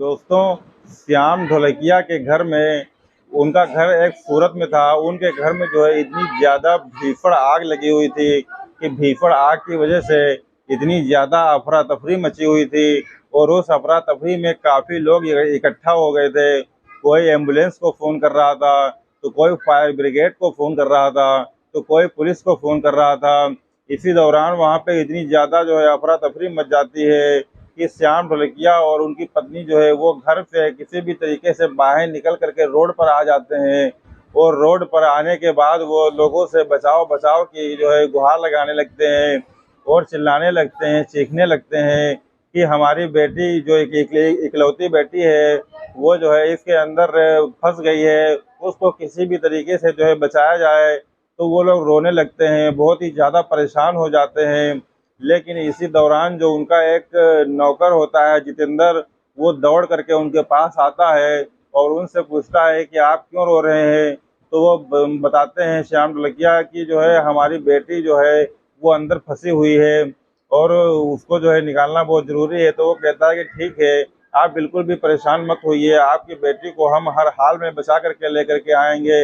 दोस्तों, श्याम ढोलकिया के घर में, उनका घर एक सूरत में था। उनके घर में जो है इतनी ज़्यादा भीषण आग लगी हुई थी कि भीषण आग की वजह से इतनी ज़्यादा अफरा तफरी मची हुई थी। और उस अफरा तफरी में काफ़ी लोग इकट्ठा हो गए थे। कोई एम्बुलेंस को फ़ोन कर रहा था, तो कोई फायर ब्रिगेड को फ़ोन कर रहा था, तो कोई पुलिस को फ़ोन कर रहा था। इसी दौरान वहाँ पे इतनी ज़्यादा जो है अफरा तफरी मच जाती है कि श्याम ढोलकिया और उनकी पत्नी जो है वो घर से किसी भी तरीके से बाहर निकल करके रोड पर आ जाते हैं। और रोड पर आने के बाद वो लोगों से बचाव बचाव की जो है गुहार लगाने लगते हैं और चिल्लाने लगते हैं, चीखने लगते हैं कि हमारी बेटी जो इकलौती बेटी है वो जो है इसके अंदर फंस गई है, उसको किसी भी तरीके से जो है बचाया जाए। तो वो लोग रोने लगते हैं, बहुत ही ज़्यादा परेशान हो जाते हैं। लेकिन इसी दौरान जो उनका एक नौकर होता है जितेंद्र, वो दौड़ करके उनके पास आता है और उनसे पूछता है कि आप क्यों रो रहे हैं। तो वो बताते हैं श्याम ढोलकिया कि जो है हमारी बेटी जो है वो अंदर फंसी हुई है और उसको जो है निकालना बहुत ज़रूरी है। तो वो कहता है कि ठीक है, आप बिल्कुल भी परेशान मत होइए, आपकी बेटी को हम हर हाल में बचा करके लेकर के आएंगे।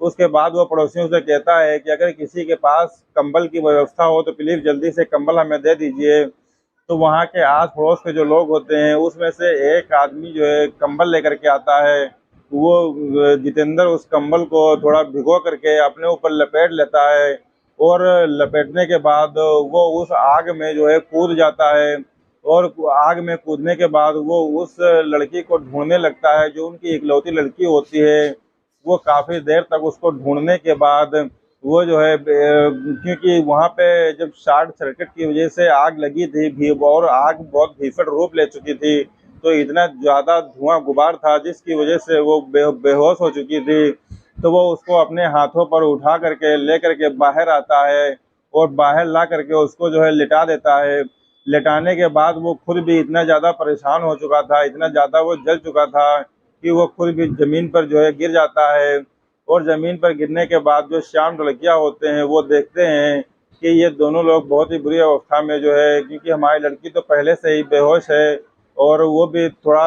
उसके बाद वो पड़ोसियों से कहता है कि अगर किसी के पास कंबल की व्यवस्था हो तो प्लीज़ जल्दी से कंबल हमें दे दीजिए। तो वहाँ के आस पड़ोस के जो लोग होते हैं उसमें से एक आदमी जो है कंबल लेकर के आता है। वो जितेंद्र उस कंबल को थोड़ा भिगो करके अपने ऊपर लपेट लेता है और लपेटने के बाद वो उस आग में जो है कूद जाता है। और आग में कूदने के बाद वो उस लड़की को ढूंढने लगता है जो उनकी इकलौती लड़की होती है। वो काफ़ी देर तक उसको ढूंढने के बाद वो जो है क्योंकि वहाँ पे जब शॉर्ट सर्किट की वजह से आग लगी थी भी और आग बहुत भीषण रूप ले चुकी थी, तो इतना ज़्यादा धुआं गुबार था जिसकी वजह से वो बेहोश हो चुकी थी। तो वो उसको अपने हाथों पर उठा करके ले करके बाहर आता है और बाहर ला करके उसको जो है लिटा देता है। लिटाने के बाद वो खुद भी इतना ज़्यादा परेशान हो चुका था, इतना ज़्यादा वो जल चुका था कि वो खुद भी ज़मीन पर जो है गिर जाता है। और ज़मीन पर गिरने के बाद जो श्याम ढोलकिया होते हैं वो देखते हैं कि ये दोनों लोग बहुत ही बुरी अवस्था में जो है, क्योंकि हमारी लड़की तो पहले से ही बेहोश है और वो भी थोड़ा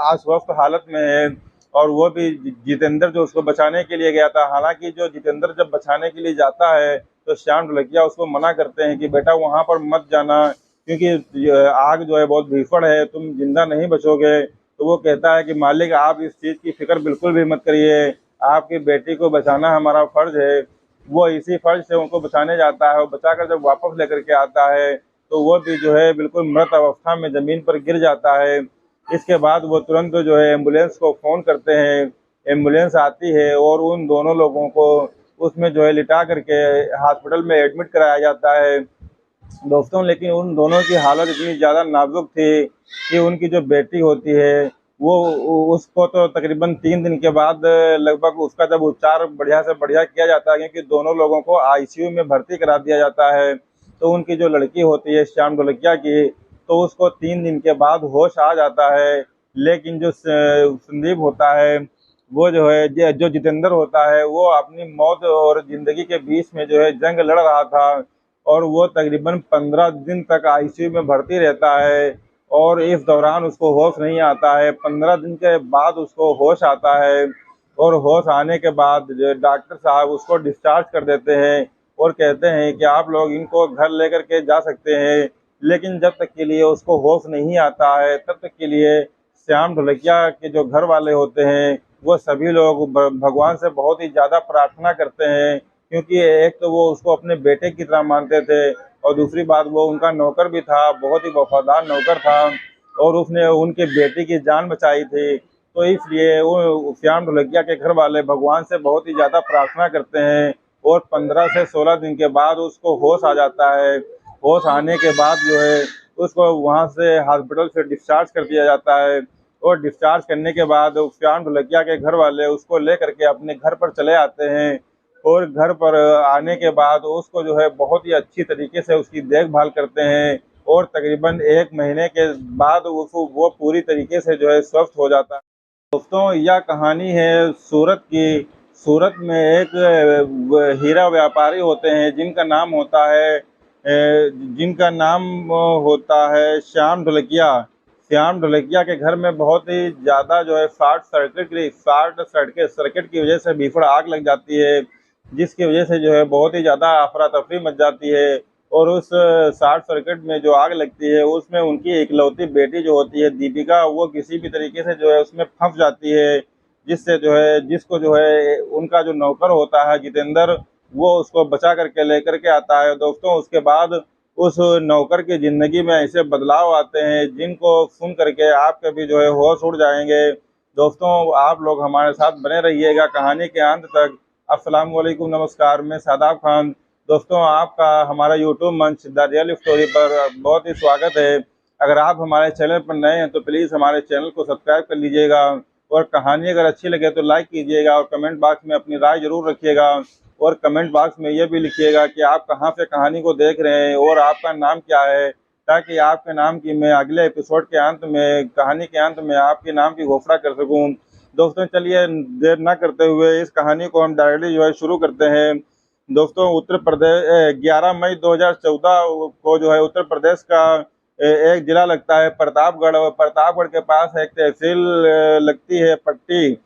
अस्वस्थ हालत में है। और वो भी जितेंद्र जो उसको बचाने के लिए गया था, हालांकि जो जितेंद्र जब बचाने के लिए जाता है तो श्याम ढोलकिया उसको मना करते हैं कि बेटा वहाँ पर मत जाना, क्योंकि आग जो है बहुत भीषण है, तुम जिंदा नहीं बचोगे। तो वो कहता है कि मालिक आप इस चीज़ की फिक्र बिल्कुल भी मत करिए, आपकी बेटी को बचाना हमारा फर्ज है। वो इसी फर्ज से उनको बचाने जाता है और बचाकर जब वापस लेकर के आता है तो वो भी जो है बिल्कुल मृत अवस्था में ज़मीन पर गिर जाता है। इसके बाद वो तुरंत जो है एम्बुलेंस को फ़ोन करते हैं, एम्बुलेंस आती है और उन दोनों लोगों को उसमें जो है लिटा करके हॉस्पिटल में एडमिट कराया जाता है। दोस्तों, लेकिन उन दोनों की हालत इतनी ज़्यादा नाजुक थी कि उनकी जो बेटी होती है वो उसको तो तकरीबन 3 दिन के बाद लगभग उसका जब उपचार बढ़िया से बढ़िया किया जाता है, क्योंकि दोनों लोगों को आईसीयू में भर्ती करा दिया जाता है। तो उनकी जो लड़की होती है श्याम ढोलकिया की, तो उसको 3 दिन के बाद होश आ जाता है। लेकिन जो संदीप होता है, वो जो है जो जितेंद्र होता है, वो अपनी मौत और ज़िंदगी के बीच में जो है जंग लड़ रहा था और वो तकरीबन 15 दिन तक आईसीयू में भर्ती रहता है। और इस दौरान उसको होश नहीं आता है। 15 दिन के बाद उसको होश आता है और होश आने के बाद जो डॉक्टर साहब उसको डिस्चार्ज कर देते हैं और कहते हैं कि आप लोग इनको घर लेकर के जा सकते हैं। लेकिन जब तक के लिए उसको होश नहीं आता है तब तक के लिए श्याम ढोलकिया के जो घर वाले होते हैं वो सभी लोग भगवान से बहुत ही ज़्यादा प्रार्थना करते हैं, क्योंकि एक तो वो उसको अपने बेटे की तरह मानते थे और दूसरी बात वो उनका नौकर भी था, बहुत ही वफादार नौकर था और उसने उनके बेटे की जान बचाई थी। तो इसलिए वो श्याम ढोलकिया के घर वाले भगवान से बहुत ही ज़्यादा प्रार्थना करते हैं और 15 से 16 दिन के बाद उसको होश आ जाता है। होश आने के बाद जो है उसको वहाँ से हॉस्पिटल से डिस्चार्ज कर दिया जाता है और डिस्चार्ज करने के बाद श्याम ढोलकिया के घर वाले उसको ले करके अपने घर पर चले आते हैं। और घर पर आने के बाद उसको जो है बहुत ही अच्छी तरीके से उसकी देखभाल करते हैं और तकरीबन 1 महीने के बाद उसको वो पूरी तरीके से जो है स्वस्थ हो जाता है। दोस्तों, यह कहानी है सूरत की। सूरत में एक हीरा व्यापारी होते हैं जिनका नाम होता है श्याम ढोलकिया। श्याम ढोलकिया के घर में बहुत ही ज़्यादा जो है शॉर्ट सर्किट की वजह से भीषण आग लग जाती है, जिसकी वजह से जो है बहुत ही ज़्यादा अफरा तफरी मच जाती है। और उस शॉर्ट सर्किट में जो आग लगती है उसमें उनकी इकलौती बेटी जो होती है दीपिका, वो किसी भी तरीके से जो है उसमें फंस जाती है, जिससे जो है जिसको जो है उनका जो नौकर होता है जितेंद्र, वो उसको बचा करके लेकर के आता है। दोस्तों उसके बाद उस नौकर की ज़िंदगी में ऐसे बदलाव आते हैं जिनको सुन करके आपके भी जो है होश उड़ जाएंगे। दोस्तों आप लोग हमारे साथ बने रहिएगा कहानी के अंत तक। अस्सलाम वालेकुम, नमस्कार, मैं शादाब खान। दोस्तों आपका हमारा यूट्यूब मंच द रियल स्टोरी पर बहुत ही स्वागत है। अगर आप हमारे चैनल पर नए हैं तो प्लीज़ हमारे चैनल को सब्सक्राइब कर लीजिएगा, और कहानी अगर अच्छी लगे तो लाइक कीजिएगा, और कमेंट बॉक्स में अपनी राय ज़रूर रखिएगा। और कमेंट बॉक्स में ये भी लिखिएगा कि आप कहाँ से कहानी को देख रहे हैं और आपका नाम क्या है, ताकि आपके नाम की मैं अगले एपिसोड के अंत में, कहानी के अंत में आपके नाम की घोषणा कर सकूं। दोस्तों चलिए देर ना करते हुए इस कहानी को हम डायरेक्टली जो है शुरू करते हैं। दोस्तों उत्तर प्रदेश 11 मई 2014 को जो है उत्तर प्रदेश का एक जिला लगता है प्रतापगढ़, और प्रतापगढ़ के पास एक तहसील लगती है पट्टी।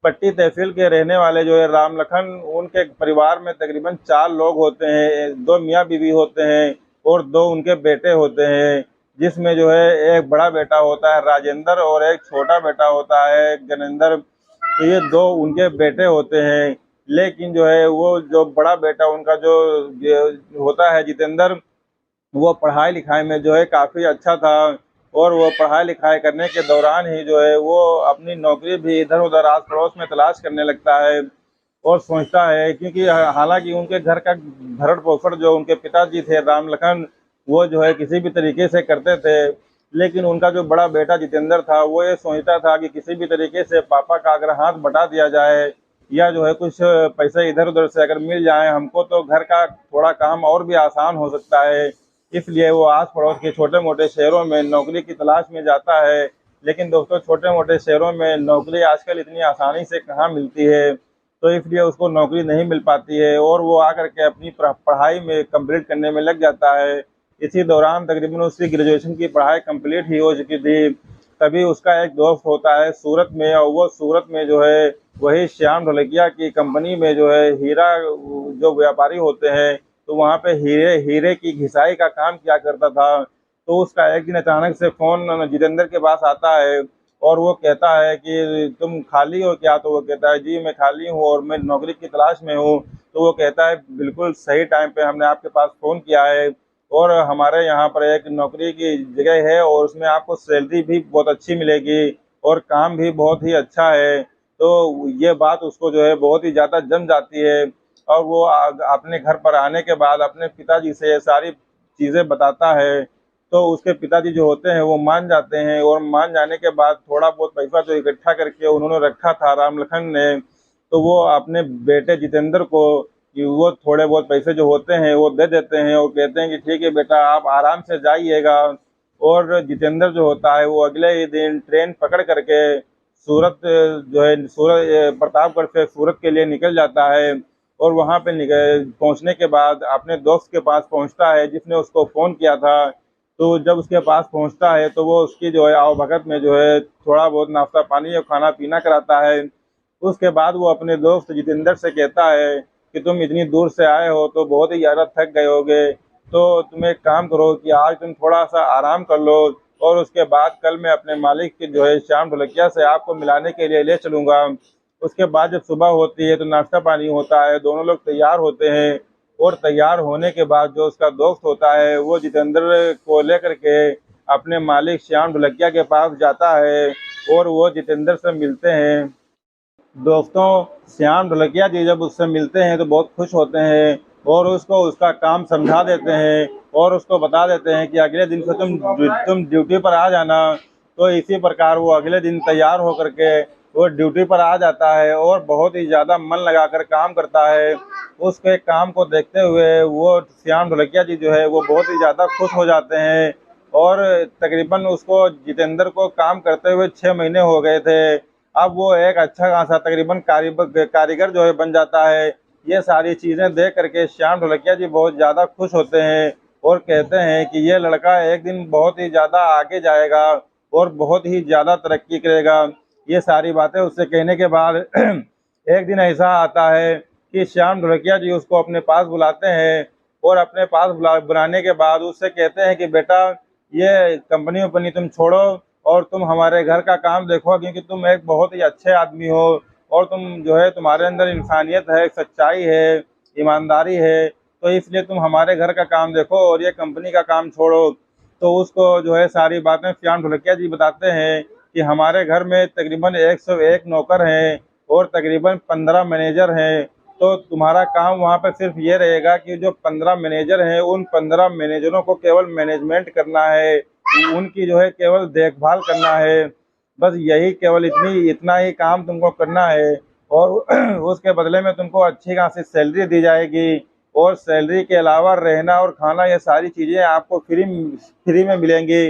पट्टी तहसील के रहने वाले जो है राम लखन, उनके परिवार में तकरीबन 4 लोग होते हैं। 2 मियाँ बीवी होते हैं और 2 उनके बेटे होते हैं, जिसमें जो है एक बड़ा बेटा होता है राजेंद्र और एक छोटा बेटा होता है ज्ञानेंद्र। तो ये 2 उनके बेटे होते हैं। लेकिन जो है वो जो बड़ा बेटा उनका जो होता है जितेंद्र, वो पढ़ाई लिखाई में जो है काफ़ी अच्छा था। और वो पढ़ाई लिखाई करने के दौरान ही जो है वो अपनी नौकरी भी इधर उधर आस पड़ोस में तलाश करने लगता है, और सोचता है, क्योंकि हालांकि उनके घर का भरण पोषण जो उनके पिताजी थे राम लखन, वो जो है किसी भी तरीके से करते थे। लेकिन उनका जो बड़ा बेटा जितेंद्र था वो ये सोचता था कि किसी भी तरीके से पापा का अगर हाथ बटा दिया जाए, या जो है कुछ पैसे इधर उधर से अगर मिल जाए हमको, तो घर का थोड़ा काम और भी आसान हो सकता है। इसलिए वो आस पड़ोस के छोटे मोटे शहरों में नौकरी की तलाश में जाता है। लेकिन दोस्तों छोटे मोटे शहरों में नौकरी आजकल इतनी आसानी से कहाँ मिलती है, तो इसलिए उसको नौकरी नहीं मिल पाती है, और वो आकर के अपनी पढ़ाई में कंप्लीट करने में लग जाता है। इसी दौरान तकरीबन उसकी ग्रेजुएशन की पढ़ाई कंप्लीट ही हो चुकी थी। तभी उसका एक दोस्त होता है सूरत में, और वो सूरत में जो है वही श्याम ढोलकिया की कंपनी में जो है हीरा जो व्यापारी होते हैं, तो वहाँ पे हीरे हीरे की घिसाई का काम किया करता था। तो उसका एक दिन अचानक से फ़ोन जितेंद्र के पास आता है, और वो कहता है कि तुम खाली हो क्या? तो वो कहता है जी मैं खाली हूँ और मैं नौकरी की तलाश में हूँ। तो वो कहता है बिल्कुल सही टाइम पे हमने आपके पास फ़ोन किया है, और हमारे यहाँ पर एक नौकरी की जगह है और उसमें आपको सैलरी भी बहुत अच्छी मिलेगी और काम भी बहुत ही अच्छा है। तो ये बात उसको जो है बहुत ही ज़्यादा जम जाती है, और वो अपने घर पर आने के बाद अपने पिताजी से ये सारी चीज़ें बताता है। तो उसके पिताजी जो होते हैं वो मान जाते हैं, और मान जाने के बाद थोड़ा बहुत पैसा जो इकट्ठा करके उन्होंने रखा था राम लखन ने, तो वो अपने बेटे जितेंद्र को कि वो थोड़े बहुत पैसे जो होते हैं वो दे देते हैं, और कहते हैं कि ठीक है बेटा आप आराम से जाइएगा। और जितेंद्र जो होता है वो अगले ही दिन ट्रेन पकड़ करके सूरत जो है प्रतापगढ़ से सूरत के लिए निकल जाता है। और वहाँ पे पहुँचने के बाद अपने दोस्त के पास पहुँचता है जिसने उसको फ़ोन किया था। तो जब उसके पास पहुँचता है तो वो उसकी जो है आवभगत में जो है थोड़ा बहुत नाश्ता पानी और खाना पीना कराता है। उसके बाद वो अपने दोस्त जितेंद्र से कहता है कि तुम इतनी दूर से आए हो तो बहुत ही ज़्यादा थक गए होगे, तो तुम एक काम करो कि आज तुम थोड़ा सा आराम कर लो, और उसके बाद कल मैं अपने मालिक के जो है श्याम ढोलकिया से आपको मिलाने के लिए ले चलूँगा। उसके बाद जब सुबह होती है तो नाश्ता पानी होता है, दोनों लोग तैयार होते हैं, और तैयार होने के बाद जो उसका दोस्त होता है वो जितेंद्र को लेकर के अपने मालिक श्याम ढोलकिया के पास जाता है, और वो जितेंद्र से मिलते हैं। दोस्तों श्याम ढोलकिया जी जब उससे मिलते हैं तो बहुत खुश होते हैं, और उसको उसका काम समझा देते हैं, और उसको बता देते हैं कि अगले दिन से तुम ड्यूटी पर आ जाना। तो इसी प्रकार वो अगले दिन तैयार होकर के वो ड्यूटी पर आ जाता है, और बहुत ही ज़्यादा मन लगाकर काम करता है। उसके काम को देखते हुए वो श्याम ढोलकिया जी जो है वो बहुत ही ज़्यादा खुश हो जाते हैं, और तकरीबन उसको जितेंद्र को काम करते हुए 6 महीने हो गए थे। अब वो एक अच्छा खासा तकरीबन कारीगर जो है बन जाता है। ये सारी चीज़ें देख करके श्याम ढोलकिया जी बहुत ज़्यादा खुश होते हैं, और कहते हैं कि ये लड़का एक दिन बहुत ही ज़्यादा आगे जाएगा, और बहुत ही ज़्यादा तरक्की करेगा। ये सारी बातें उससे कहने के बाद एक दिन ऐसा आता है कि श्याम ढोलकिया जी उसको अपने पास बुलाते हैं और अपने पास बुलाने के बाद उससे कहते हैं कि बेटा, ये कंपनी वंपनी तुम छोड़ो और तुम हमारे घर का काम देखो, क्योंकि तुम एक बहुत ही अच्छे आदमी हो और तुम जो है तुम्हारे अंदर इंसानियत है, सच्चाई है, ईमानदारी है, तो इसलिए तुम हमारे घर का काम देखो और ये कंपनी का काम छोड़ो। तो उसको जो है सारी बातें श्याम ढोलकिया जी बताते हैं कि हमारे घर में तकरीबन 101 नौकर हैं और तकरीबन 15 मैनेजर हैं। तो तुम्हारा काम वहाँ पे सिर्फ ये रहेगा कि जो 15 मैनेजर हैं उन 15 मैनेजरों को केवल मैनेजमेंट करना है, उनकी जो है केवल देखभाल करना है। बस यही केवल इतना ही काम तुमको करना है और उसके बदले में तुमको अच्छी खासी सैलरी दी जाएगी और सैलरी के अलावा रहना और खाना ये सारी चीज़ें आपको फ्री में मिलेंगी।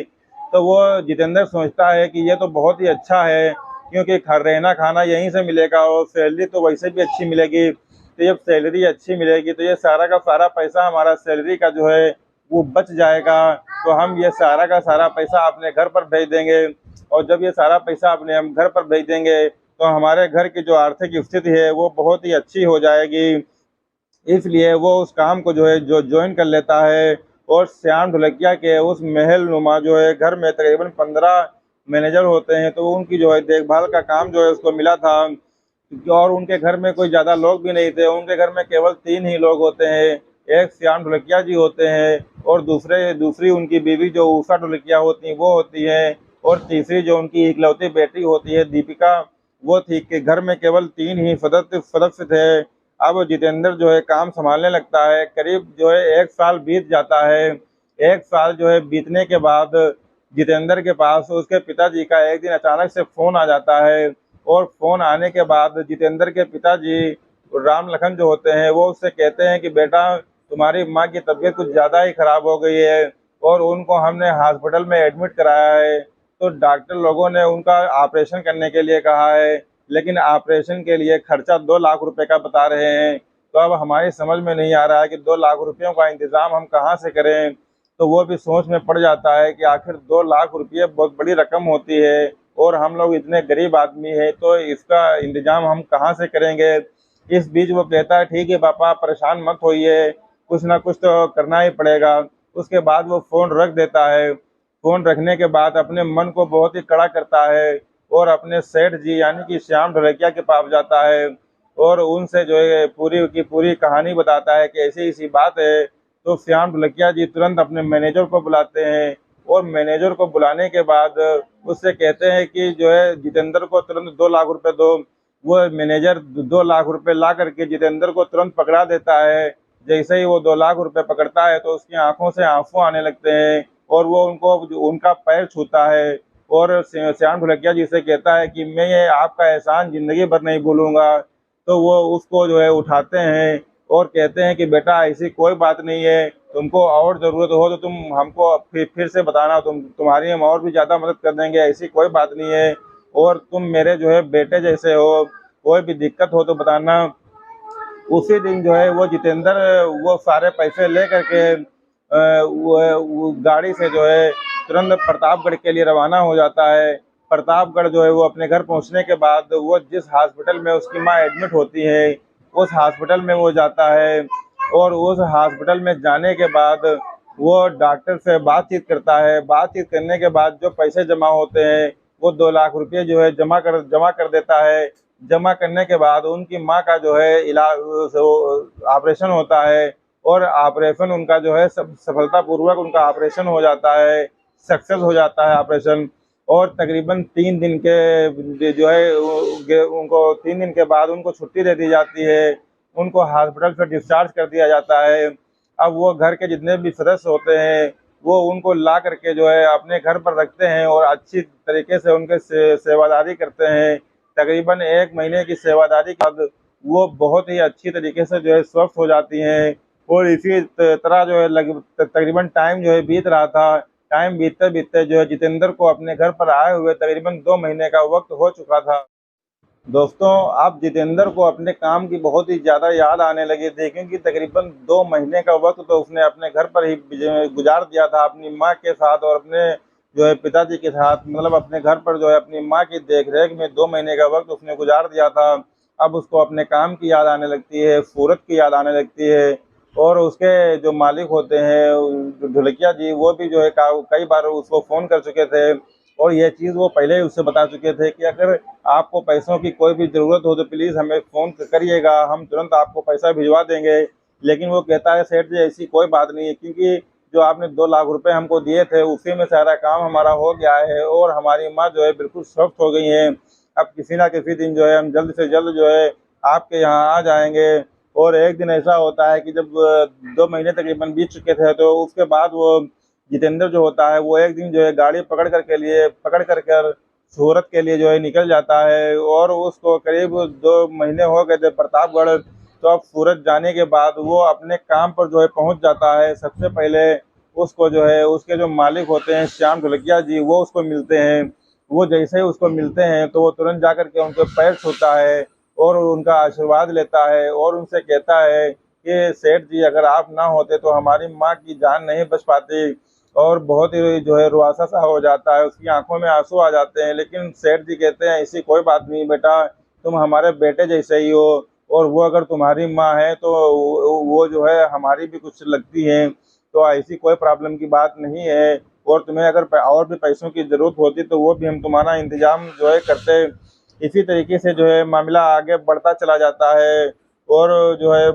तो वो जितेंद्र सोचता है कि ये तो बहुत ही अच्छा है, क्योंकि रहना खाना यहीं से मिलेगा और सैलरी तो वैसे भी अच्छी मिलेगी। तो जब सैलरी अच्छी मिलेगी तो ये सारा का सारा पैसा हमारा सैलरी का जो है वो बच जाएगा, तो हम ये सारा का सारा पैसा अपने घर पर भेज देंगे और जब ये सारा पैसा अपने हम घर पर भेज देंगे तो हमारे घर की जो आर्थिक स्थिति है वो बहुत ही अच्छी हो जाएगी। इसलिए वो उस काम को जो है जो ज्वाइन कर लेता है और श्याम ढोलकिया के उस महल नुमा जो है घर में तकरीबन 15 मैनेजर होते हैं, तो उनकी जो है देखभाल का काम जो है उसको मिला था। और उनके घर में कोई ज़्यादा लोग भी नहीं थे, उनके घर में केवल 3 ही लोग होते हैं। एक श्याम ढोलकिया जी होते हैं और दूसरी उनकी बीवी जो उषा ढोलकिया होती हैं वो होती है और तीसरी जो उनकी इकलौती बेटी होती है दीपिका, वो थी। कि घर में केवल 3 ही सदस्य थे। अब जितेंद्र जो है काम संभालने लगता है, करीब जो है 1 साल बीत जाता है। 1 साल जो है बीतने के बाद जितेंद्र के पास उसके पिताजी का एक दिन अचानक से फ़ोन आ जाता है और फ़ोन आने के बाद जितेंद्र के पिताजी राम लखन जो होते हैं वो उससे कहते हैं कि बेटा, तुम्हारी माँ की तबीयत कुछ ज़्यादा ही ख़राब हो गई है और उनको हमने हॉस्पिटल में एडमिट कराया है। तो डॉक्टर लोगों ने उनका ऑपरेशन करने के लिए कहा है, लेकिन ऑपरेशन के लिए खर्चा 2 लाख रुपए का बता रहे हैं। तो अब हमारी समझ में नहीं आ रहा है कि 2 लाख रुपयों का इंतज़ाम हम कहाँ से करें। तो वो भी सोच में पड़ जाता है कि आखिर 2 लाख रुपये बहुत बड़ी रकम होती है और हम लोग इतने गरीब आदमी हैं, तो इसका इंतज़ाम हम कहाँ से करेंगे। इस बीच वो कहता है ठीक है पापा, परेशान मत होइए, कुछ ना कुछ तो करना ही पड़ेगा। उसके बाद वो फ़ोन रख देता है। फ़ोन रखने के बाद अपने मन को बहुत ही कड़ा करता है और अपने सेठ जी यानी कि श्याम ढोलकिया के पास जाता है और उनसे जो है पूरी की पूरी कहानी बताता है कि ऐसी ऐसी बात है। तो श्याम ढोलकिया जी तुरंत अपने मैनेजर को बुलाते हैं और मैनेजर को बुलाने के बाद उससे कहते हैं कि जो है जितेंद्र को तुरंत 2 लाख रुपए दो। वो मैनेजर 2 लाख रुपए ला करके जितेंद्र को तुरंत पकड़ा देता है। जैसे ही वो 2 लाख रुपए पकड़ता है तो उसकी आंखों से आंसू आने लगते हैं और वो उनका पैर छूता है और श्याम ढोलकिया जी से कहता है कि मैं ये आपका एहसान ज़िंदगी भर नहीं भूलूंगा। तो वो उसको जो है उठाते हैं और कहते हैं कि बेटा, ऐसी कोई बात नहीं है, तुमको और ज़रूरत हो तो तुम हमको फिर से बताना, तुम्हारी हम और भी ज़्यादा मदद कर देंगे, ऐसी कोई बात नहीं है। और तुम मेरे जो है बेटे जैसे हो, कोई भी दिक्कत हो तो बताना। उसी दिन जो है वो जितेंद्र वो सारे पैसे ले करके वो गाड़ी से जो है तुरंत प्रतापगढ़ के लिए रवाना हो जाता है। प्रतापगढ़ जो है वो अपने घर पहुंचने के बाद वो जिस हॉस्पिटल में उसकी माँ एडमिट होती है उस हॉस्पिटल में वो जाता है और उस हॉस्पिटल में जाने के बाद वो डॉक्टर से बातचीत करता है। बातचीत करने के बाद जो पैसे जमा होते हैं वो 2 लाख रुपये जो है जमा कर देता है। जमा करने के बाद उनकी माँ का जो है इलाज ऑपरेशन होता है और ऑपरेशन उनका जो है सब सफलतापूर्वक उनका ऑपरेशन हो जाता है, सक्सेस हो जाता है ऑपरेशन। और तकरीबन 3 दिन के जो है उनको 3 दिन के बाद उनको छुट्टी दे दी जाती है, उनको हॉस्पिटल से डिस्चार्ज कर दिया जाता है। अब वो घर के जितने भी सदस्य होते हैं वो उनको ला करके जो है अपने घर पर रखते हैं और अच्छी तरीके से उनके सेवादारी करते हैं। तकरीबन 1 महीने की सेवादारी के बाद वो बहुत ही अच्छी तरीके से जो है स्वस्थ हो जाती हैं और इसी तरह जो है तकरीबन टाइम जो है बीत रहा था। टाइम बीतते बीतते जो है जितेंद्र को अपने घर पर आए हुए तकरीबन 2 महीने का वक्त हो चुका था। दोस्तों, अब जितेंद्र को अपने काम की बहुत ही ज़्यादा याद आने लगी थी, क्योंकि तकरीबन 2 महीने का वक्त तो उसने अपने घर पर ही गुजार दिया था अपनी माँ के साथ और अपने जो है पिताजी के साथ मतलब अपने घर पर जो है अपनी माँ की देख-रेख में 2 महीने का वक़्त उसने गुज़ार दिया था। अब उसको अपने काम की याद आने लगती है, सूरत की याद आने लगती है और उसके जो मालिक होते हैं जो ढोलकिया जी वो भी जो है कई बार उसको फ़ोन कर चुके थे और ये चीज़ वो पहले ही उससे बता चुके थे कि अगर आपको पैसों की कोई भी ज़रूरत हो तो प्लीज़ हमें फ़ोन करिएगा, हम तुरंत आपको पैसा भिजवा देंगे। लेकिन वो कहता है सेठ जी ऐसी कोई बात नहीं है क्योंकि जो आपने 2 लाख रुपए हमको दिए थे उसी में सारा काम हमारा हो गया है और हमारी माँ जो है बिल्कुल स्वस्थ हो गई हैं। अब किसी न किसी दिन जो है हम जल्द से जल्द जो है आपके यहाँ आ जाएँगे और एक दिन ऐसा होता है कि जब 2 महीने तकरीबन बीत चुके थे तो उसके बाद वो जितेंद्र जो होता है वो एक दिन जो है गाड़ी पकड़ कर सूरत के लिए जो है निकल जाता है और उसको करीब 2 महीने हो गए थे प्रतापगढ़। तो अब सूरत जाने के बाद वो अपने काम पर जो है पहुँच जाता है। सबसे पहले उसको जो है उसके जो मालिक होते हैं श्याम ढोलकिया जी वो उसको मिलते हैं। वो जैसे ही उसको मिलते हैं तो वो तुरंत जाकर के उनके पैर छूता है और उनका आशीर्वाद लेता है और उनसे कहता है कि सेठ जी अगर आप ना होते तो हमारी माँ की जान नहीं बच पाती और बहुत ही जो है रुआसा सा हो जाता है, उसकी आंखों में आंसू आ जाते हैं। लेकिन सेठ जी कहते हैं ऐसी कोई बात नहीं बेटा, तुम हमारे बेटे जैसे ही हो और वो अगर तुम्हारी माँ है तो वो जो है हमारी भी कुछ लगती है, तो ऐसी कोई प्रॉब्लम की बात नहीं है और तुम्हें अगर और भी पैसों की ज़रूरत होती तो वो भी हम तुम्हारा इंतज़ाम जो है करते। इसी तरीके से जो है मामला आगे बढ़ता चला जाता है और जो है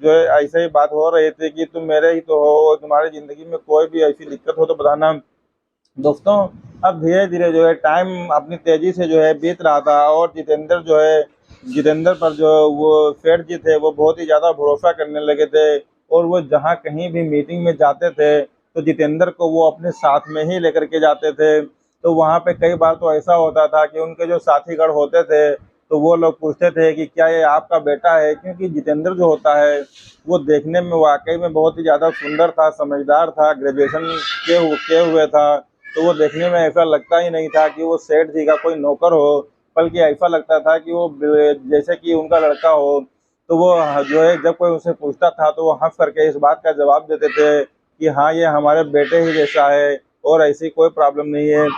जो है ऐसे ही बात हो रही थी कि तुम मेरे ही तो हो, तुम्हारी ज़िंदगी में कोई भी ऐसी दिक्कत हो तो बताना। दोस्तों अब धीरे-धीरे जो है टाइम अपनी तेज़ी से जो है बीत रहा था और जितेंद्र पर जो वो सेठ जी थे वो बहुत ही ज़्यादा भरोसा करने लगे थे और वो जहाँ कहीं भी मीटिंग में जाते थे, तो जितेंद्र को वो अपने साथ में ही लेकर के जाते थे। तो वहाँ पे कई बार तो ऐसा होता था कि उनके जो साथीगण होते थे, तो वो लोग पूछते थे कि क्या ये आपका बेटा है? क्योंकि जितेंद्र जो होता है, वो देखने में वाक़ई में बहुत ही ज़्यादा सुंदर था, समझदार था, ग्रेजुएशन किए हुए था। तो वो देखने में ऐसा लगता ही नहीं था कि वो सेठ जी का कोई नौकर हो, बल्कि ऐसा लगता था कि वो जैसे कि उनका लड़का हो। तो वो जो है जब कोई उनसे पूछता था तो वो हँस करके इस बात का जवाब देते थे कि हाँ, ये हमारे बेटे ही जैसा है और ऐसी कोई प्रॉब्लम नहीं है।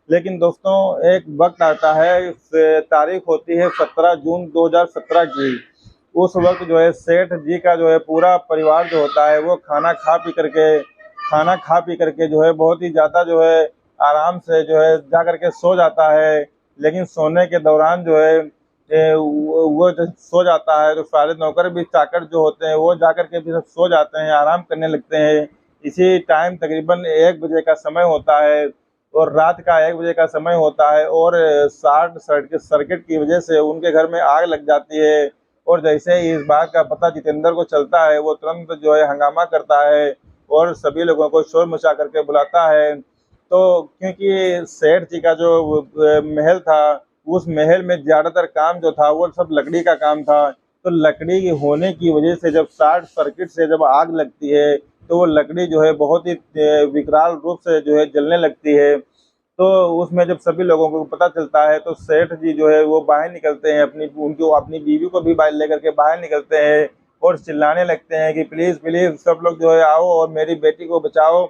लेकिन दोस्तों एक वक़्त आता है तारीख़ होती है 17 जून 2017 की। उस वक़्त जो है सेठ जी का जो है पूरा परिवार जो होता है वो खाना खा पी करके जो है बहुत ही ज़्यादा जो है आराम से जो है जा कर के सो जाता है। लेकिन सोने के दौरान जो है वो जब सो जाता है तो सारे नौकर भी चाकर जो होते हैं वो जा कर के भी सब सो जाते हैं, आराम करने लगते हैं। इसी टाइम तकरीबन 1 बजे का समय होता है और रात का 1 बजे का समय होता है और शॉर्ट सर्किट की वजह से उनके घर में आग लग जाती है और जैसे ही इस बात का पता जितेंद्र को चलता है, वो तुरंत जो है हंगामा करता है और सभी लोगों को शोर मचा करके बुलाता है। तो क्योंकि सेठ जी का जो महल था, उस महल में ज़्यादातर काम जो था वो सब लकड़ी का काम था। तो लकड़ी के होने की वजह से जब शॉर्ट सर्किट से जब आग लगती है, तो वो लकड़ी जो है बहुत ही विकराल रूप से जो है जलने लगती है। तो उसमें जब सभी लोगों को पता चलता है तो सेठ जी जो है वो बाहर निकलते हैं, अपनी बीवी को भी बाहर लेकर के बाहर निकलते हैं और चिल्लाने लगते हैं कि प्लीज़, प्लीज़ सब लोग जो है आओ और मेरी बेटी को बचाओ।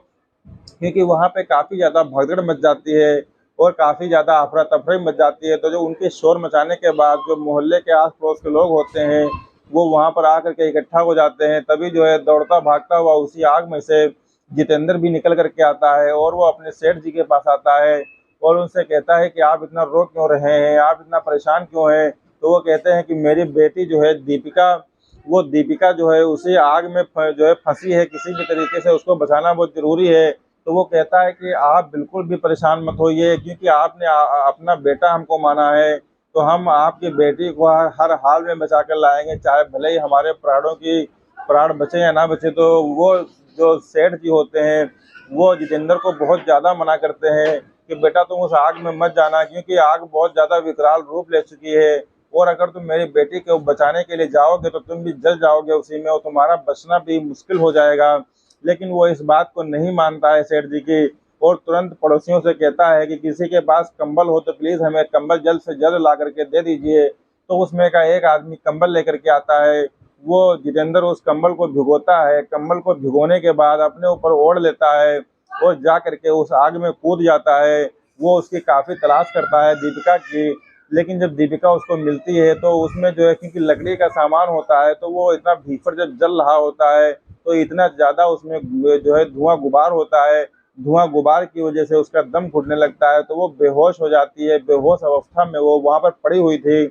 क्योंकि वहाँ पे काफ़ी ज़्यादा भगदड़ मच जाती है और काफ़ी ज़्यादा अफरा-तफरी मच जाती है। तो जो उनके शोर मचाने के बाद जो मोहल्ले के आस-पड़ोस के लोग होते हैं, वो वहाँ पर आकर के इकट्ठा हो जाते हैं। तभी जो है दौड़ता भागता हुआ उसी आग में से जितेंद्र भी निकल कर के आता है और वो अपने सेठ जी के पास आता है और उनसे कहता है कि आप इतना रो क्यों रहे हैं? आप इतना परेशान क्यों हैं? तो वो कहते हैं कि मेरी बेटी जो है दीपिका जो है उसी आग में जो है फँसी है, किसी भी तरीके से उसको बचाना बहुत ज़रूरी है। तो वो कहता है कि आप बिल्कुल भी परेशान मत होइए क्योंकि आपने अपना बेटा हमको माना है, तो हम आपकी बेटी को हर हाल में बचा कर लाएँगे, चाहे भले ही हमारे प्राण बचे या ना बचे। तो वो जो सेठ जी होते हैं, वो जितेंद्र को बहुत ज़्यादा मना करते हैं कि बेटा तुम उस आग में मत जाना क्योंकि आग बहुत ज़्यादा विकराल रूप ले चुकी है और अगर तुम मेरी बेटी को बचाने के लिए जाओगे तो तुम भी जल जाओगे उसी में और तुम्हारा बचना भी मुश्किल हो जाएगा। लेकिन वो इस बात को नहीं मानता है सेठ जी की और तुरंत पड़ोसियों से कहता है कि किसी के पास कंबल हो तो प्लीज़ हमें कंबल जल्द से जल्द ला करके दे दीजिए। तो उसमें का एक आदमी कंबल लेकर के आता है। वो जितेंद्र उस कंबल को भिगोता है, कंबल को भिगोने के बाद अपने ऊपर ओढ़ लेता है और जा करके उस आग में कूद जाता है। वो उसकी काफ़ी तलाश करता है दीपिका की, लेकिन जब दीपिका उसको मिलती है तो उसमें जो है क्योंकि लकड़ी का सामान होता है तो वो इतना भीषण जब जल रहा होता है तो इतना ज़्यादा उसमें जो है धुआं गुबार होता है। धुआं गुबार की वजह से उसका दम घुटने लगता है तो वो बेहोश हो जाती है। बेहोश अवस्था में वो वहाँ पर पड़ी हुई थी।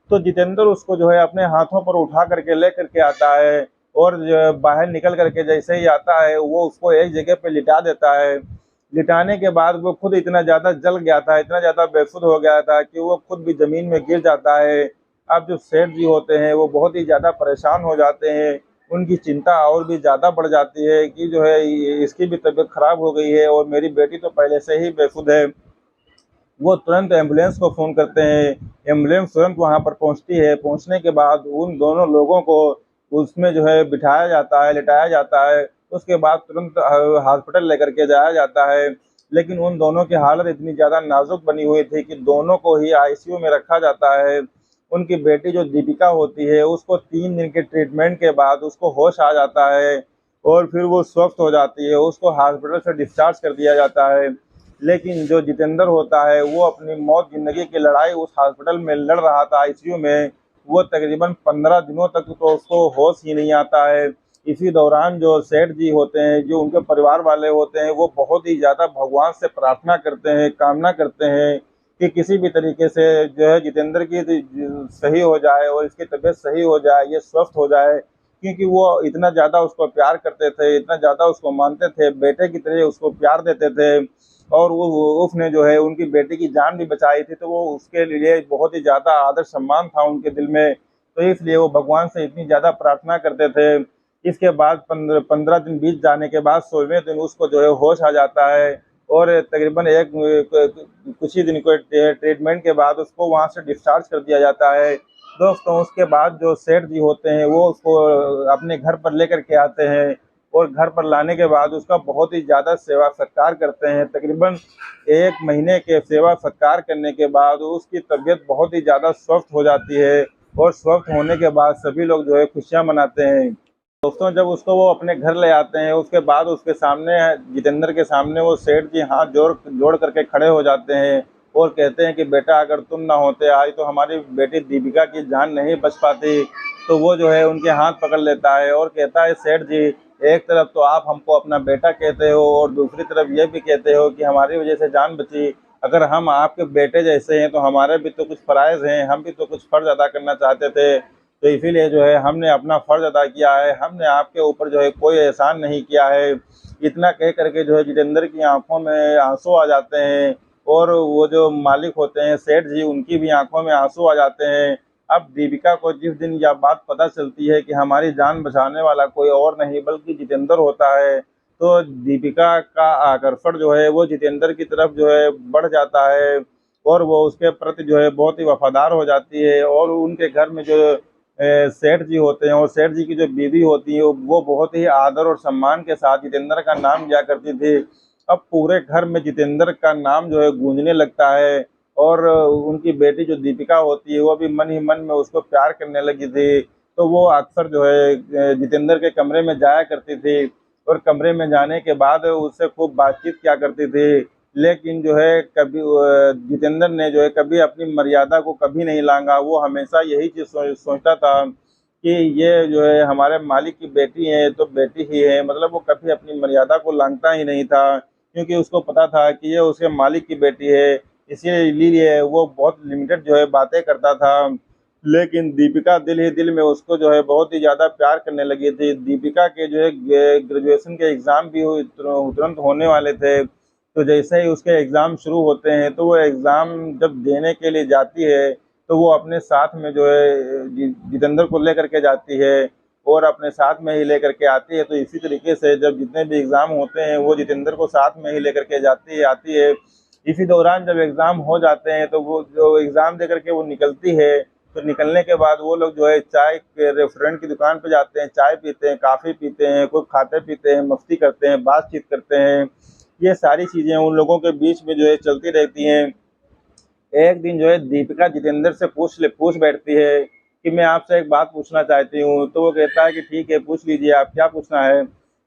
तो जितेंद्र उसको जो है अपने हाथों पर उठा करके ले करके आता है और बाहर निकल करके जैसे ही आता है वो उसको एक जगह पे लिटा देता है। लिटाने के बाद वो खुद इतना ज़्यादा जल गया था, इतना ज़्यादा बेसुध हो गया था कि वो खुद भी ज़मीन में गिर जाता है। अब जो सेठ जी होते हैं वो बहुत ही ज़्यादा परेशान हो जाते हैं। उनकी चिंता और भी ज़्यादा बढ़ जाती है कि जो है इसकी भी तबीयत खराब हो गई है और मेरी बेटी तो पहले से ही बेसुध है। वो तुरंत एम्बुलेंस को फ़ोन करते हैं। एम्बुलेंस तुरंत वहाँ पर पहुँचती है। पहुँचने के बाद उन दोनों लोगों को उसमें जो है बिठाया जाता है, लिटाया जाता है। उसके बाद तुरंत हॉस्पिटल लेकर के जाया जाता है। लेकिन उन दोनों की हालत इतनी ज़्यादा नाज़ुक बनी हुई थी कि दोनों को ही आईसीयू में रखा जाता है। उनकी बेटी जो दीपिका होती है उसको 3 दिन के ट्रीटमेंट के बाद उसको होश आ जाता है और फिर वो स्वस्थ हो जाती है। उसको हॉस्पिटल से डिस्चार्ज कर दिया जाता है। लेकिन जो जितेंद्र होता है वो अपनी मौत ज़िंदगी की लड़ाई उस हॉस्पिटल में लड़ रहा था आईसीयू में। वो तकरीबन 15 दिनों तक तो उसको होश ही नहीं आता है। इसी दौरान जो सेठ जी होते हैं, जो उनके परिवार वाले होते हैं, वो बहुत ही ज़्यादा भगवान से प्रार्थना करते हैं, कामना करते हैं कि किसी भी तरीके से जो है जितेंद्र की सही हो जाए और इसकी तबीयत सही हो जाए, ये स्वस्थ हो जाए। क्योंकि वो इतना ज़्यादा उसको प्यार करते थे, इतना ज़्यादा उसको मानते थे, बेटे की तरह उसको प्यार देते थे और वो उसने जो है उनकी बेटी की जान भी बचाई थी, तो वो उसके लिए बहुत ही ज़्यादा आदर सम्मान था उनके दिल में। तो इसलिए वो भगवान से इतनी ज़्यादा प्रार्थना करते थे। इसके बाद 15 दिन बीत जाने के बाद 16वें दिन उसको जो है होश आ जाता है और तकरीबन कुछ ही दिन को ट्रीटमेंट के बाद उसको वहाँ से डिस्चार्ज कर दिया जाता है। दोस्तों उसके बाद जो सेठ जी होते हैं वो उसको अपने घर पर लेकर के आते हैं और घर पर लाने के बाद उसका बहुत ही ज़्यादा सेवा सत्कार करते हैं। तकरीबन 1 महीने के सेवा सत्कार करने के बाद उसकी तबीयत बहुत ही ज़्यादा स्वस्थ हो जाती है और स्वस्थ होने के बाद सभी लोग जो है खुशियाँ मनाते हैं। दोस्तों जब उसको वो अपने घर ले आते हैं उसके बाद उसके सामने जितेंद्र के सामने वो सेठ जी हाथ जोड़ जोड़ करके खड़े हो जाते हैं और कहते हैं कि बेटा अगर तुम ना होते आज तो हमारी बेटी दीपिका की जान नहीं बच पाती। तो वो जो है उनके हाथ पकड़ लेता है और कहता है सेठ जी, एक तरफ तो आप हमको अपना बेटा कहते हो और दूसरी तरफ ये भी कहते हो कि हमारी वजह से जान बची। अगर हम आपके बेटे जैसे हैं तो हमारे भी तो कुछ फ़राइज़ हैं, हम भी तो कुछ फ़र्ज़ अदा करना चाहते थे। तो इसीलिए जो है हमने अपना फ़र्ज़ अदा किया है, हमने आपके ऊपर जो है कोई एहसान नहीं किया है। इतना कह कर के जो है जितेंद्र की आँखों में आँसू आ जाते हैं और वो जो मालिक होते हैं सेठ जी उनकी भी आँखों में आँसू आ जाते हैं। अब दीपिका को जिस दिन यह बात पता चलती है कि हमारी जान बचाने वाला कोई और नहीं बल्कि जितेंद्र होता है, तो दीपिका का आकर्षण जो है वो जितेंद्र की तरफ जो है बढ़ जाता है और वो उसके प्रति जो है बहुत ही वफ़ादार हो जाती है और उनके घर में जो सेठ जी होते हैं और सेठ जी की जो बीवी होती है वो बहुत ही आदर और सम्मान के साथ जितेंद्र का नाम लिया करती थी। अब पूरे घर में जितेंद्र का नाम जो है गूंजने लगता है और उनकी बेटी जो दीपिका होती है वो भी मन ही मन में उसको प्यार करने लगी थी। तो वो अक्सर जो है जितेंद्र के कमरे में जाया करती थी और कमरे में जाने के बाद उससे खूब बातचीत किया करती थी। लेकिन जो है कभी जितेंद्र ने जो है कभी अपनी मर्यादा को कभी नहीं लांघा। वो हमेशा यही चीज़ सोचता था कि ये जो है हमारे मालिक की बेटी है तो बेटी ही है, मतलब वो कभी अपनी मर्यादा को लांघता ही नहीं था क्योंकि उसको पता था कि ये उसके मालिक की बेटी है। इसीलिए वो बहुत लिमिटेड जो है बातें करता था। लेकिन दीपिका दिल ही दिल में उसको जो है बहुत ही ज़्यादा प्यार करने लगी थी। दीपिका के जो है ग्रेजुएशन के एग्ज़ाम भी तुरंत होने वाले थे। तो जैसे ही उसके एग्ज़ाम शुरू होते हैं तो वो एग्ज़ाम जब देने के लिए जाती है तो वो अपने साथ में जो है जितेंद्र को लेकर के जाती है और अपने साथ में ही लेकर के आती है। तो इसी तरीके से जब जितने भी एग्ज़ाम होते हैं वो जितेंद्र को साथ में ही लेकर के जाती है आती है। इसी दौरान जब एग्ज़ाम हो जाते हैं तो वो जो एग्ज़ाम दे करके वो निकलती है, तो निकलने के बाद वो लोग जो है चाय के रेस्टोरेंट की दुकान पे जाते हैं, चाय पीते हैं, कॉफ़ी पीते हैं, खूब खाते पीते हैं, मस्ती करते हैं, बातचीत करते हैं। ये सारी चीज़ें उन लोगों के बीच में जो है चलती रहती हैं। एक दिन जो है दीपिका जितेंद्र से पूछ बैठती है कि मैं आपसे एक बात पूछना चाहती हूँ। तो वो कहता है कि ठीक है पूछ लीजिए आप क्या पूछना है।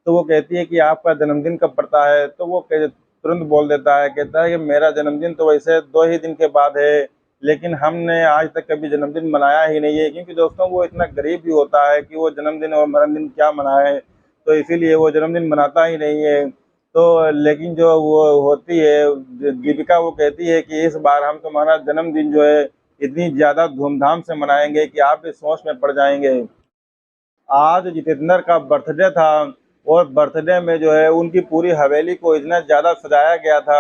तो वो कहती है कि आपका जन्मदिन कब पड़ता है, तो वो तुरंत बोल देता है, कहता है कि मेरा जन्मदिन तो वैसे 2 ही दिन के बाद है, लेकिन हमने आज तक कभी जन्मदिन मनाया ही नहीं है, क्योंकि दोस्तों वो इतना गरीब भी होता है कि वो जन्मदिन और मरणदिन क्या मनाए, तो इसीलिए वो जन्मदिन मनाता ही नहीं है। तो लेकिन जो वो होती है दीपिका, वो कहती है कि इस बार हम तुम्हारा जन्मदिन जो है इतनी ज़्यादा धूमधाम से मनाएंगे कि आप भी सोच में पड़ जाएंगे। आज जितेंद्र का बर्थडे था और बर्थडे में जो है उनकी पूरी हवेली को इतना ज़्यादा सजाया गया था,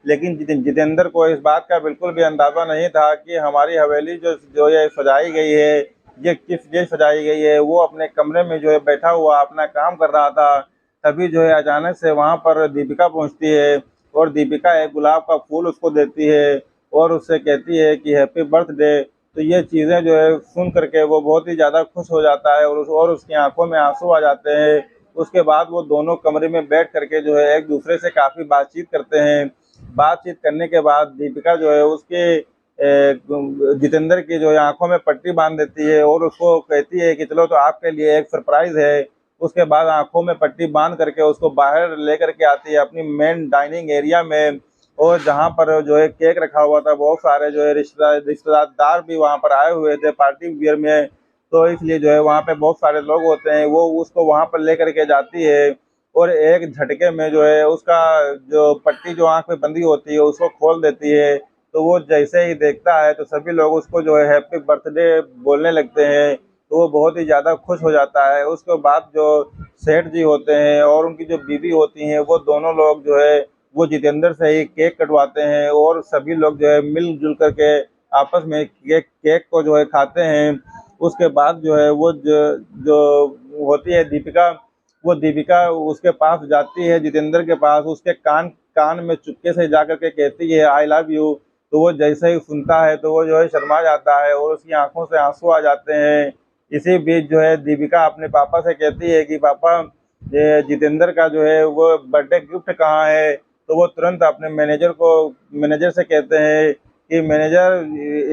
लेकिन जितेंद्र को इस बात का बिल्कुल भी अंदाज़ा नहीं था कि हमारी हवेली जो जो ये सजाई गई है, ये किस लिए सजाई गई है। वो अपने कमरे में जो है बैठा हुआ अपना काम कर रहा था, तभी जो है अचानक से वहाँ पर दीपिका पहुँचती है और दीपिका एक गुलाब का फूल उसको देती है और उससे कहती है कि हैप्पी बर्थडे। तो ये चीज़ें जो है सुन करके वो बहुत ही ज़्यादा खुश हो जाता है और उसकी आंखों में आंसू आ जाते हैं। उसके बाद वो दोनों कमरे में बैठ करके जो है एक दूसरे से काफ़ी बातचीत करते हैं। बातचीत करने के बाद दीपिका जो है उसके जितेंद्र की जो है आंखों में पट्टी बांध देती है और उसको कहती है कि चलो तो आपके लिए एक सरप्राइज़ है। उसके बाद आंखों में पट्टी बांध करके उसको बाहर लेकर के आती है अपनी मेन डाइनिंग एरिया में, और जहाँ पर जो है केक रखा हुआ था, बहुत सारे जो है रिश्तेदार भी वहाँ पर आए हुए थे पार्टी वियर में, तो इसलिए जो है वहाँ पे बहुत सारे लोग होते हैं। वो उसको वहाँ पर लेकर के जाती है और एक झटके में जो है उसका जो पट्टी जो आँख में बंधी होती है उसको खोल देती है। तो वो जैसे ही देखता है तो सभी लोग उसको जो है हैप्पी बर्थडे बोलने लगते हैं, तो वो बहुत ही ज़्यादा खुश हो जाता है। उसके बाद जो सेठ जी होते हैं और उनकी जो बीवी होती हैं, वो दोनों लोग जो है वो जितेंद्र से ही केक कटवाते हैं और सभी लोग जो है मिलजुल करके आपस में केक केक को जो है खाते हैं। उसके बाद जो है वो जो होती है दीपिका, वो दीपिका उसके पास जाती है जितेंद्र के पास, उसके कान कान में चुपके से जा कर के कहती है आई लव यू। तो वो जैसे ही सुनता है तो वो जो है शर्मा जाता है और उसकी आंखों से आंसू आ जाते हैं। इसी बीच जो है दीपिका अपने पापा से कहती है कि पापा, ये जितेंद्र का जो है वो बर्थडे गिफ्ट कहाँ है। तो वो तुरंत अपने मैनेजर से कहते हैं कि मैनेजर,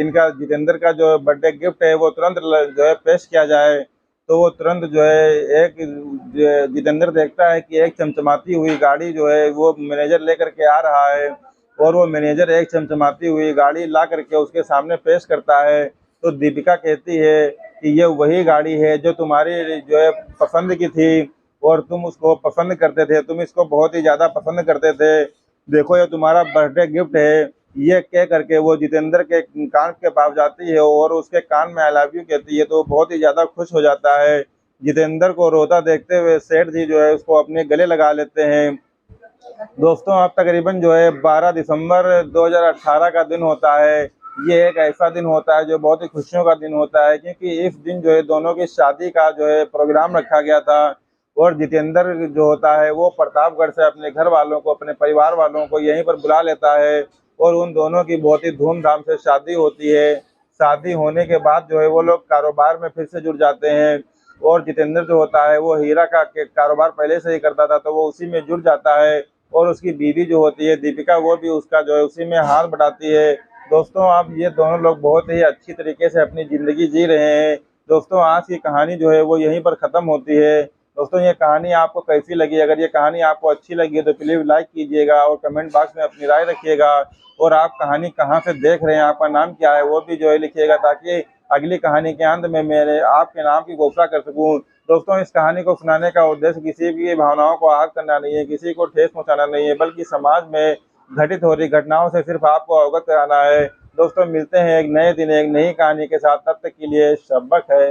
इनका जितेंद्र का जो बर्थडे गिफ्ट है वो तुरंत जो है पेश किया जाए। तो वो तुरंत जो है एक जितेंद्र देखता है कि एक चमचमाती हुई गाड़ी जो है वो मैनेजर लेकर के आ रहा है और वो मैनेजर एक चमचमाती हुई गाड़ी ला करके उसके सामने पेश करता है। तो दीपिका कहती है कि ये वही गाड़ी है जो तुम्हारी जो है पसंद की थी और तुम उसको पसंद करते थे, तुम इसको बहुत ही ज़्यादा पसंद करते थे, देखो ये तुम्हारा बर्थडे गिफ्ट है। ये कह करके वो जितेंद्र के कान के पास जाती है और उसके कान में आई लव यू कहती है, तो वो बहुत ही ज़्यादा खुश हो जाता है। जितेंद्र को रोता देखते हुए सेठ जी जो है उसको अपने गले लगा लेते हैं। दोस्तों अब तकरीबन जो है 12 दिसंबर 2018 का दिन होता है। ये एक ऐसा दिन होता है जो बहुत ही खुशियों का दिन होता है, क्योंकि इस दिन जो है दोनों की शादी का जो है प्रोग्राम रखा गया था और जितेंद्र जो होता है वो प्रतापगढ़ से अपने घर वालों को, अपने परिवार वालों को यहीं पर बुला लेता है और उन दोनों की बहुत ही धूमधाम से शादी होती है। शादी होने के बाद जो है वो लोग कारोबार में फिर से जुड़ जाते हैं और जितेंद्र जो होता है वो हीरा का कारोबार पहले से ही करता था, तो वो उसी में जुड़ जाता है और उसकी बीवी जो होती है दीपिका, वो भी उसका जो है उसी में हाथ बटाती है। दोस्तों अब ये दोनों लोग बहुत ही अच्छी तरीके से अपनी ज़िंदगी जी रहे हैं। दोस्तों आज की कहानी जो है वो यहीं पर ख़त्म होती है। दोस्तों ये कहानी आपको कैसी लगी? अगर ये कहानी आपको अच्छी लगी है तो प्लीज़ लाइक कीजिएगा और कमेंट बॉक्स में अपनी राय रखिएगा और आप कहानी कहाँ से देख रहे हैं, आपका नाम क्या है, वो भी जो है लिखिएगा, ताकि अगली कहानी के अंत में मेरे आपके नाम की घोषणा कर सकूं। दोस्तों इस कहानी को सुनाने का उद्देश्य किसी की भावनाओं को आहत करना नहीं है, किसी को ठेस पहुंचाना नहीं है, बल्कि समाज में घटित हो रही घटनाओं से सिर्फ आपको अवगत कराना है। दोस्तों मिलते हैं एक नए दिन एक नई कहानी के साथ, तब तक के लिए शब्बक है।